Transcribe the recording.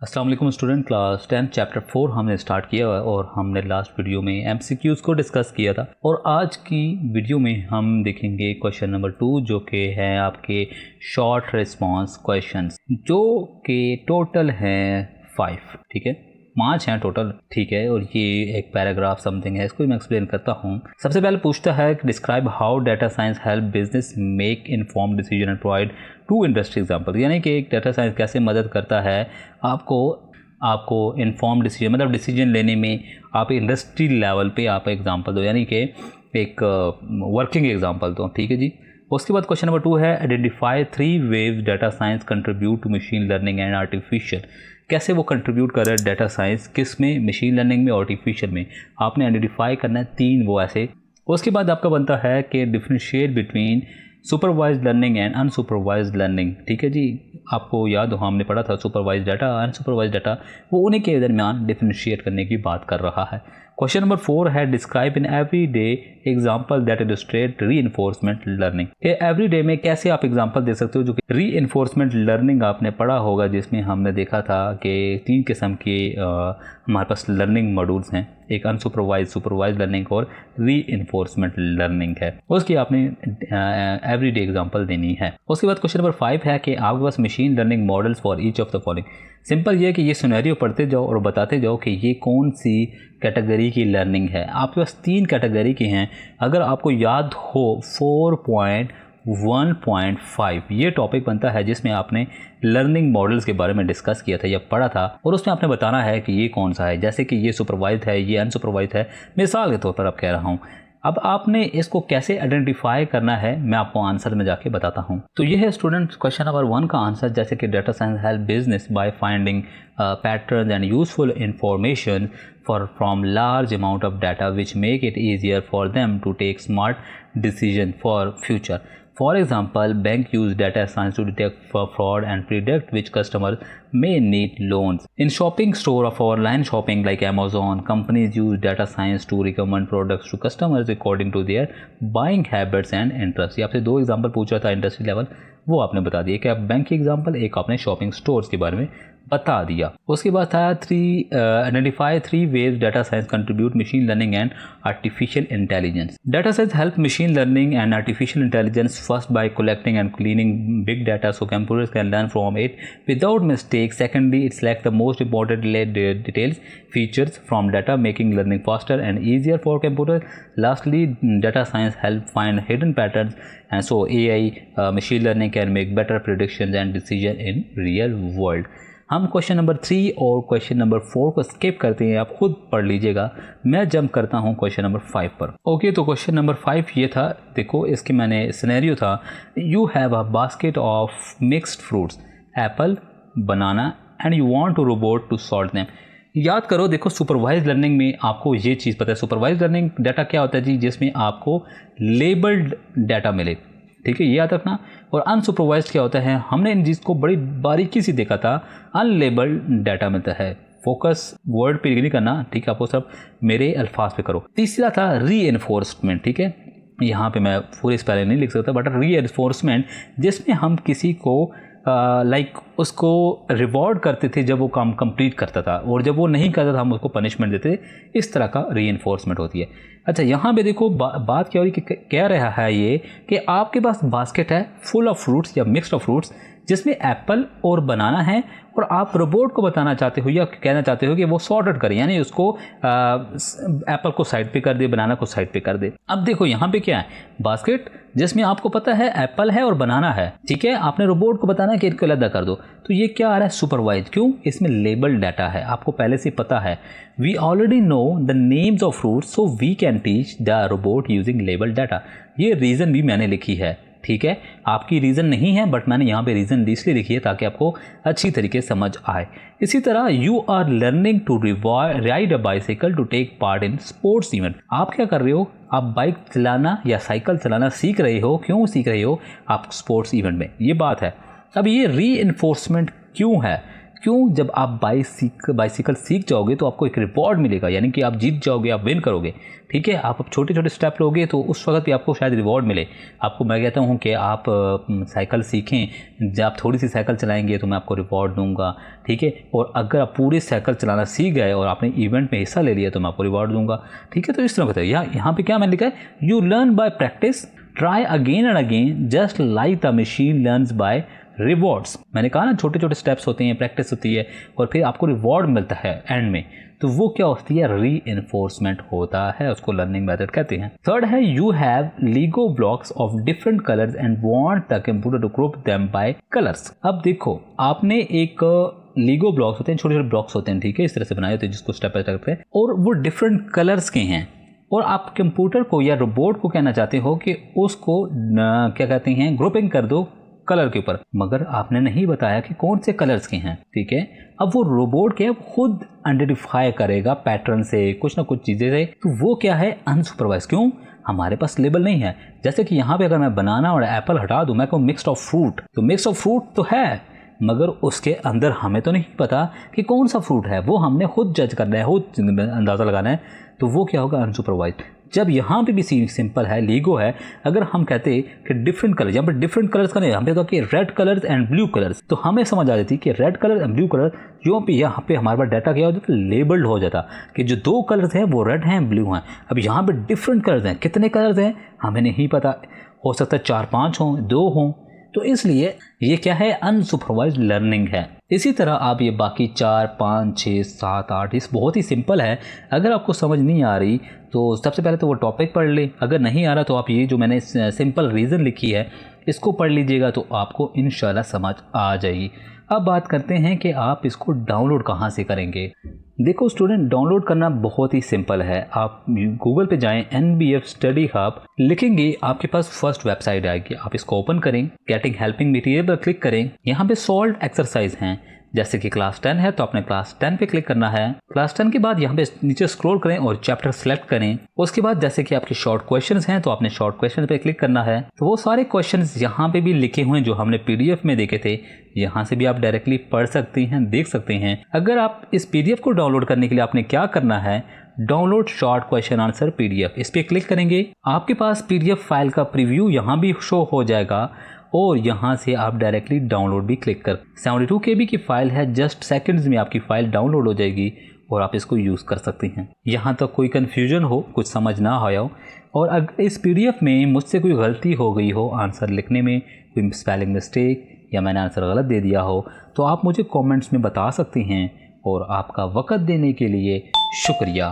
अस्सलाम वालेकुम student. Class 10 chapter 4 हमने स्टार्ट किया है और हमने लास्ट वीडियो में एमसीक्यूज़ को डिस्कस किया था और आज की वीडियो में हम देखेंगे क्वेश्चन नंबर 2 जो कि है आपके शॉर्ट रिस्पांस क्वेश्चंस जो कि टोटल हैं 5। ठीक है, 5 हैं टोटल। ठीक है, और ये एक पैराग्राफ समथिंग है, इसको मैं एक्सप्लेन करता हूँ। सबसे पहले पूछता है describe how data science help business make inform decision and provide 2 industry example. यानी कि एक डाटा साइंस कैसे मदद करता है आपको इन्फॉर्म डिसीजन, मतलब डिसीजन लेने में आप इंडस्ट्री लेवल पे आप एग्जांपल दो, यानी कि एक वर्किंग एग्जांपल दो। ठीक है जी। उसके बाद क्वेश्चन नंबर 2 है identify 3 ways data science contribute to machine learning and artificial. कैसे वो कंट्रीब्यूट कर रहा है डाटा साइंस, किस में, मशीन लर्निंग में, आर्टिफिशियल में। आपने आइडेंटिफाई करना है 3 वो ऐसे। उसके बाद आपका बनता है कि differentiate between supervised learning and unsupervised learning. ठीक है जी, आपको याद हो हमने पढ़ा था सुपरवाइज्ड डाटा, अनसुपरवाइज्ड डाटा, वो उन्हीं के दरमियान डिफरेंशिएट करने की बात कर रहा है। क्वेश्चन नंबर 4 है describe in everyday example that illustrate reinforcement learning. Everyday में कैसे आप एग्जांपल दे सकते हो, जो कि रीइंफोर्समेंट लर्निंग आपने पढ़ा होगा, जिसमें हमने देखा था कि 3 किस्म के हमारे पास लर्निंग मॉड्यूल्स हैं, एक अनसुपरवाइज, सुपरवाइज लर्निंग और रीइंफोर्समेंट लर्निंग है। उसकी आपने एवरीडे एग्जांपल देनी है। उसके बाद क्वेश्चन नंबर 5 है कि आपके पास machine learning models for each of the following. Simple ये है कि ये सिनेरियो पढ़ते जाओ और बताते जाओ कि ये कौन सी कैटेगरी की लर्निंग है। आपके पास 3 कैटेगरी की हैं। अगर आपको याद हो 4.1.5 ये टॉपिक बनता है जिसमें आपने लर्निंग मॉडल्स के बारे में डिस्कस किया था या पढ़ा था, और उसमें आपने बताना है कि ये कौन सा है, जैसे कि ये सुपरवाइज्ड है, ये अनसुपरवाइज्ड है, मिसाल के तौर पर अब कह रहा हूँ। अब आपने इसको कैसे आइडेंटिफाई करना है मैं आपको आंसर में जाके बताता हूँ। तो ये है स्टूडेंट्स क्वेश्चन नंबर 1 का आंसर, जैसे कि data science help business by finding patterns and useful information from large amount of data which make it easier for them to take smart decision for future. For example, bank use data science to detect fraud and predict which customers may need loans. In shopping store of online shopping like Amazon, companies use data science to recommend products to customers according to their buying habits and interests. ये आपसे 2 example पूछा था industry level, वो आपने बता दिया कि आप बैंक की एग्जाम्पल, एक आपने शॉपिंग स्टोर्स के बारे में बता दिया। उसके बाद था identify 3 ways data science contribute machine learning and artificial intelligence. Data science help machine learning and artificial intelligence first by collecting and cleaning big data so computers can learn from it without mistake. Secondly, it select the most important details features from data making learning faster and easier for computer. Lastly, data science help find hidden patterns and so AI machine learning can make better predictions and decision in real world. हम question number 3 और question number 4 को skip करते हैं, आप खुद पढ़ लीजिएगा। मैं जंप करता हूं क्वेश्चन नंबर 5 पर। ओके, तो क्वेश्चन नंबर 5 ये था, देखो इसके मैंने सिनेरियो था, you have a basket of mixed fruits apple, banana and you want to robot to sort them. याद करो, देखो सुपरवाइज लर्निंग में आपको ये चीज़ पता है, सुपरवाइज लर्निंग डाटा क्या होता है जी, जिसमें आपको लेबल्ड डाटा मिले। ठीक है, ये याद रखना। और अनसुपरवाइज्ड क्या होता है, हमने इन चीज़ को बड़ी बारीकी से देखा था, अनलेबल्ड डाटा मिलता है। फोकस वर्ड पे नहीं करना, ठीक है, आपको सब मेरे अल्फाज पे करो। तीसरा था रीइंफोर्समेंट। ठीक है, यहाँ पे मैं पूरे स्पेलिंग नहीं लिख सकता, बट रीइंफोर्समेंट जिसमें हम किसी को उसको रिवॉर्ड करते थे जब वो काम कंप्लीट करता था, और जब वो नहीं करता था हम उसको पनिशमेंट देते थे। इस तरह का रीइंफोर्समेंट होती है। अच्छा, यहाँ पे देखो बात क्या हो रही है, कह रहा है ये कि आपके पास बास्केट है फुल ऑफ फ्रूट्स या मिक्स्ड ऑफ फ्रूट्स, जिसमें एप्पल और बनाना है, और आप रोबोट को बताना चाहते हो या कहना चाहते हो कि वो सॉर्टेड करे, यानी उसको एप्पल को साइड पे कर दे, बनाना को साइड पे कर दे। अब देखो यहाँ पे क्या है, बास्केट जिसमें आपको पता है एप्पल है और बनाना है, ठीक है, आपने रोबोट को बताना है कि इनको अलग कर दो, तो ये क्या आ रहा है, सुपरवाइज। क्यों? इसमें लेबल डाटा है, आपको पहले से पता है। We already know the names of fruits so we can teach the robot using label data. ये रीज़न भी मैंने लिखी है, ठीक है, आपकी रीज़न नहीं है, बट मैंने यहाँ पे रीज़न इसलिए लिखी है ताकि आपको अच्छी तरीके से समझ आए। इसी तरह you are learning to ride a bicycle to take part in sports event. आप क्या कर रहे हो, आप बाइक चलाना या साइकिल चलाना सीख रहे हो। क्यों सीख रहे हो? आप स्पोर्ट्स इवेंट में। ये बात है। अब ये रीइंफोर्समेंट क्यों है? क्यों? जब आप बाइसिकल सीख जाओगे तो आपको एक रिवॉर्ड मिलेगा, यानी कि आप जीत जाओगे, आप विन करोगे। ठीक है, आप अब छोटे छोटे स्टेप लोगे तो उस वक्त भी आपको शायद रिवॉर्ड मिले। आपको मैं कहता हूँ कि आप साइकिल सीखें, जब आप थोड़ी सी साइकिल चलाएंगे तो मैं आपको रिवॉर्ड दूंगा। ठीक है, और अगर आप पूरी साइकिल चलाना सीख गए और आपने इवेंट में हिस्सा ले लिया तो मैं आपको रिवॉर्ड दूंगा। ठीक है, तो इस तरह बताइए यहाँ पे क्या मैंने लिखा है, you learn by practice, try again and again, just like the machine learns by rewards. मैंने कहा ना छोटे छोटे स्टेप्स होते हैं, प्रैक्टिस होती है और फिर आपको रिवॉर्ड मिलता है एंड में। तो वो क्या होती है, री इन्फोर्समेंट होता है, उसको लर्निंग मेथड कहते हैं। थर्ड है, you have Lego blocks of different colours and want the computer to group them by colours. अब देखो, आपने एक लीगो ब्लॉक्स होते हैं, छोटे छोटे ब्लॉक्स होते हैं, ठीक है, इस तरह से बनाए होते हैं जिसको स्टेप बाय स्टेप पे, और वो डिफरेंट कलर्स के हैं और आप कंप्यूटर को या रोबोट को कहना चाहते हो कि उसको क्या कहते हैं, ग्रुपिंग कर दो कलर के ऊपर, मगर आपने नहीं बताया कि कौन से कलर्स के हैं। ठीक है, अब वो रोबोट के खुद आइडेंटिफाई करेगा पैटर्न से, कुछ ना कुछ चीज़ें से। तो वो क्या है, अनसुपरवाइज। क्यों? हमारे पास लेबल नहीं है। जैसे कि यहाँ पे अगर मैं बनाना और एप्पल हटा दूँ, मैं कहूँ मिक्स्ड ऑफ फ्रूट, तो मिक्स्ड ऑफ फ्रूट तो है, मगर उसके अंदर हमें तो नहीं पता कि कौन सा फ्रूट है, वो हमने खुद जज करना है, खुद अंदाज़ा लगाना है। तो वो क्या होगा, अनसुपरवाइज। जब यहाँ पे भी सिंपल है, लीगो है, अगर हम कहते कि डिफरेंट कलर, यहाँ पे डिफरेंट कलर्स का नहीं, यहाँ पे तो कि red colours and blue colours, तो हमें समझ आ जाती कि red colour and blue colour, यहाँ पे हमारे पास डाटा क्या हो जाता, लेबल्ड हो जाता कि जो दो कलर्स हैं वो रेड हैं, ब्लू हैं। अब यहाँ पे डिफरेंट कलर्स हैं, कितने कलर्स हैं हमें नहीं पता, हो सकता है 4-5 हों, 2 हों, तो इसलिए ये क्या है, अनसुपरवाइज्ड लर्निंग है। इसी तरह आप ये बाकी 4, 5, 6, 7, 8 इस बहुत ही सिंपल है। अगर आपको समझ नहीं आ रही तो सबसे पहले तो वो टॉपिक पढ़ ले, अगर नहीं आ रहा तो आप ये जो मैंने सिंपल रीज़न लिखी है इसको पढ़ लीजिएगा, तो आपको इंशाल्लाह समझ आ जाएगी। अब बात करते हैं कि आप इसको डाउनलोड कहाँ से करेंगे। देखो स्टूडेंट, डाउनलोड करना बहुत ही सिंपल है। आप गूगल पे जाएं, NBF स्टडी हब लिखेंगे, आपके पास फर्स्ट वेबसाइट आएगी, आप इसको ओपन करें, गेटिंग हेल्पिंग मटेरियल पर क्लिक करें। यहाँ पे सॉल्व एक्सरसाइज हैं, जैसे कि क्लास 10 है तो आपने क्लास 10 पे क्लिक करना है। क्लास 10 के बाद यहाँ पे नीचे स्क्रॉल करें और चैप्टर सेलेक्ट करें। उसके बाद जैसे कि आपके शॉर्ट क्वेश्चंस हैं तो आपने शॉर्ट क्वेश्चन पे क्लिक करना है। तो वो सारे क्वेश्चंस यहाँ पे भी लिखे हुए हैं जो हमने PDF में देखे थे, यहाँ से भी आप डायरेक्टली पढ़ सकते हैं, देख सकते हैं। अगर आप इस PDF को डाउनलोड करने के लिए आपने क्या करना है, download short question answer PDF, इस पे क्लिक करेंगे, आपके पास PDF फाइल का प्रीव्यू यहाँ भी शो हो जाएगा और यहाँ से आप डायरेक्टली डाउनलोड भी क्लिक कर, 72 KB की फाइल है, जस्ट सेकंड्स में आपकी फाइल डाउनलोड हो जाएगी और आप इसको यूज़ कर सकते हैं। यहाँ तक कोई कन्फ्यूजन हो, कुछ समझ ना आया हो, और अगर इस PDF में मुझसे कोई गलती हो गई हो आंसर लिखने में, कोई स्पेलिंग मिस्टेक या मैंने आंसर गलत दे दिया हो, तो आप मुझे कमेंट्स में बता सकते हैं। और आपका वक़्त देने के लिए शुक्रिया।